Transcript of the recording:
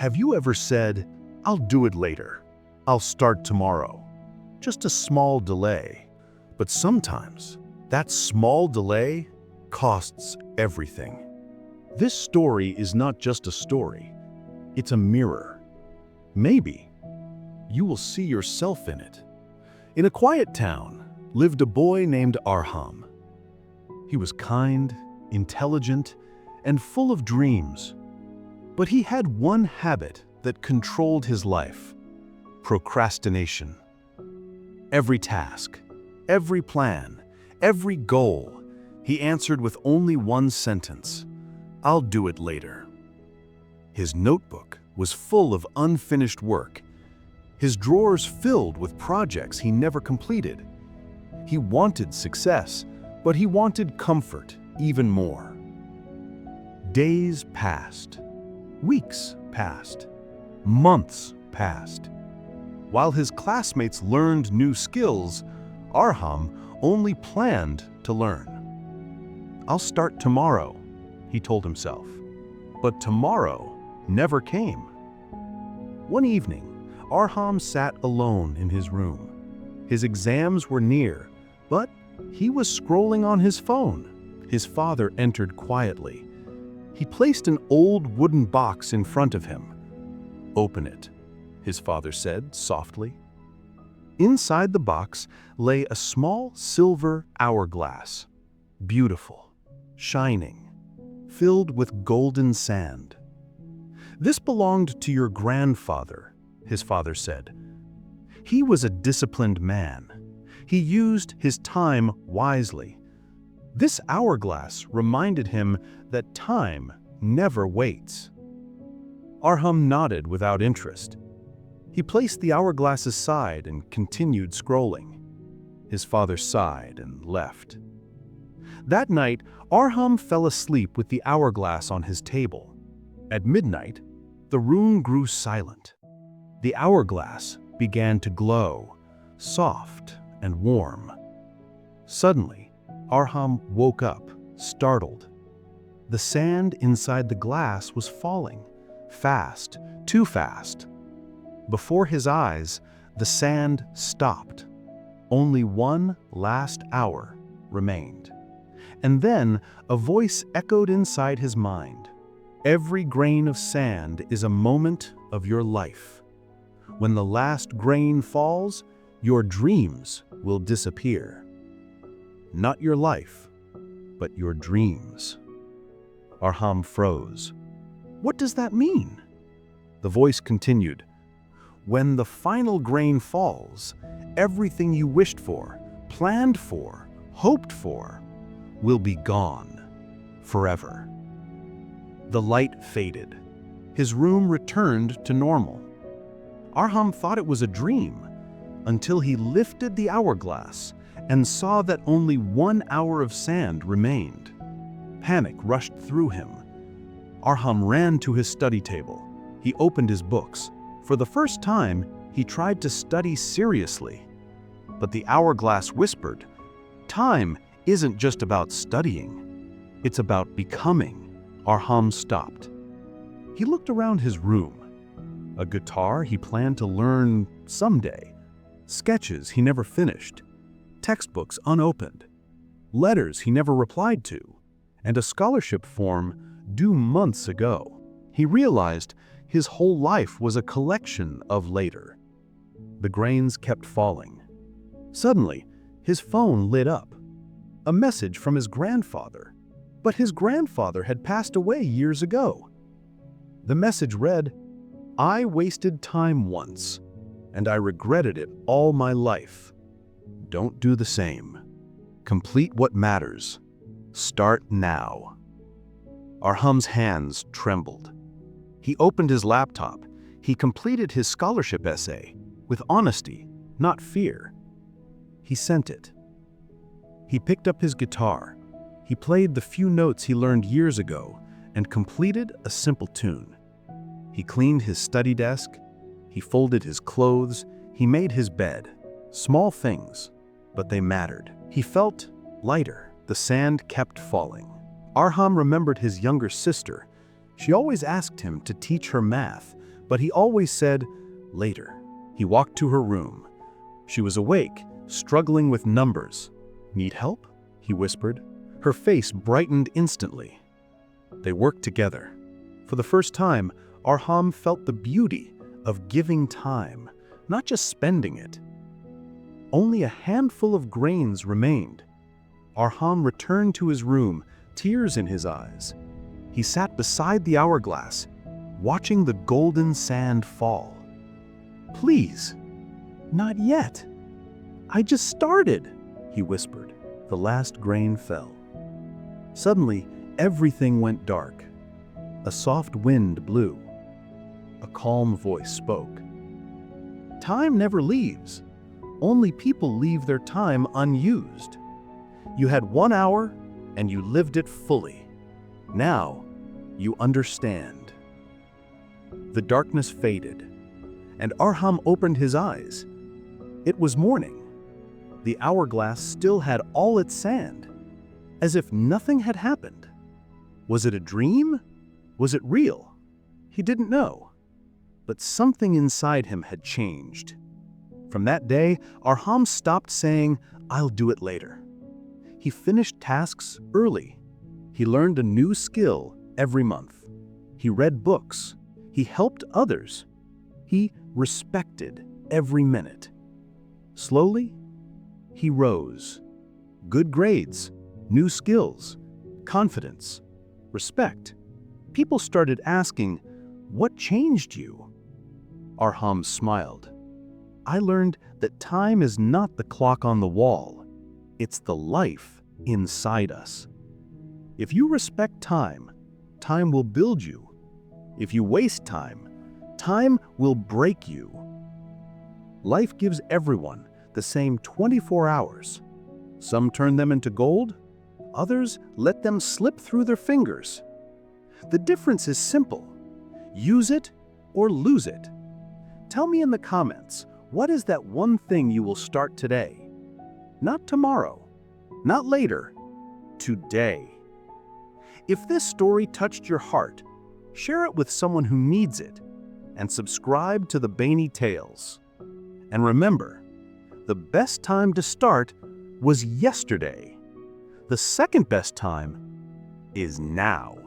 Have you ever said, "I'll do it later. I'll start tomorrow"? Just a small delay. But sometimes, that small delay costs everything. This story is not just a story. It's a mirror. Maybe you will see yourself in it. In a quiet town lived a boy named Arham. He was kind, intelligent, and full of dreams. But he had one habit that controlled his life: procrastination. Every task, every plan, every goal, he answered with only one sentence: "I'll do it later." His notebook was full of unfinished work, his drawers filled with projects he never completed. He wanted success, but he wanted comfort even more. Days passed. Weeks passed. Months passed. While his classmates learned new skills, Arham only planned to learn. "I'll start tomorrow," he told himself. But tomorrow never came. One evening, Arham sat alone in his room. His exams were near, but he was scrolling on his phone. His father entered quietly. He placed an old wooden box in front of him. "Open it," his father said softly. Inside the box lay a small silver hourglass, beautiful, shining, filled with golden sand. "This belonged to your grandfather," his father said. "He was a disciplined man. He used his time wisely." This hourglass reminded him that time never waits. Arham nodded without interest. He placed the hourglass aside and continued scrolling. His father sighed and left. That night, Arham fell asleep with the hourglass on his table. At midnight, the room grew silent. The hourglass began to glow, soft and warm. Suddenly, Arham woke up, startled. The sand inside the glass was falling, fast, too fast. Before his eyes, the sand stopped. Only one last hour remained. And then a voice echoed inside his mind. "Every grain of sand is a moment of your life. When the last grain falls, your dreams will disappear. Not your life, but your dreams." Arham froze. "What does that mean?" The voice continued. "When the final grain falls, everything you wished for, planned for, hoped for, will be gone forever." The light faded. His room returned to normal. Arham thought it was a dream until he lifted the hourglass and saw that only 1 hour of sand remained. Panic rushed through him. Arham ran to his study table. He opened his books. For the first time, he tried to study seriously. But the hourglass whispered, "Time isn't just about studying. It's about becoming." Arham stopped. He looked around his room. A guitar he planned to learn someday. Sketches he never finished. Textbooks unopened. Letters he never replied to. And a scholarship form due months ago. He realized his whole life was a collection of later. The grains kept falling. Suddenly, his phone lit up. A message from his grandfather. But his grandfather had passed away years ago. The message read, "I wasted time once, and I regretted it all my life. Don't do the same. Complete what matters. Start now." Arham's hands trembled. He opened his laptop. He completed his scholarship essay with honesty, not fear. He sent it. He picked up his guitar. He played the few notes he learned years ago and completed a simple tune. He cleaned his study desk. He folded his clothes. He made his bed. Small things, but they mattered. He felt lighter. The sand kept falling. Arham remembered his younger sister. She always asked him to teach her math, but he always said, later. He walked to her room. She was awake, struggling with numbers. Need help? He whispered. Her face brightened instantly. They worked together. For the first time, Arham felt the beauty of giving time, not just spending it. Only a handful of grains remained. Arham returned to his room, tears in his eyes. He sat beside the hourglass, watching the golden sand fall. Please, not yet. I just started, he whispered. The last grain fell. Suddenly, everything went dark. A soft wind blew. A calm voice spoke. Time never leaves. Only people leave their time unused. You had 1 hour, and you lived it fully. Now, you understand. The darkness faded, and Arham opened his eyes. It was morning. The hourglass still had all its sand, as if nothing had happened. Was it a dream? Was it real? He didn't know. But something inside him had changed. From that day, Arham stopped saying, "I'll do it later." He finished tasks early. He learned a new skill every month. He read books. He helped others. He respected every minute. Slowly, he rose. Good grades, new skills, confidence, respect. People started asking, "What changed you?" Arham smiled. "I learned that time is not the clock on the wall. It's the life inside us. If you respect time, time will build you. If you waste time, time will break you. Life gives everyone the same 24 hours. Some turn them into gold, others let them slip through their fingers. The difference is simple. Use it or lose it. Tell me in the comments, what is that one thing you will start today? Not tomorrow, not later, today. If this story touched your heart, share it with someone who needs it, and subscribe to the Bani Tales. And remember, the best time to start was yesterday. The second best time is now.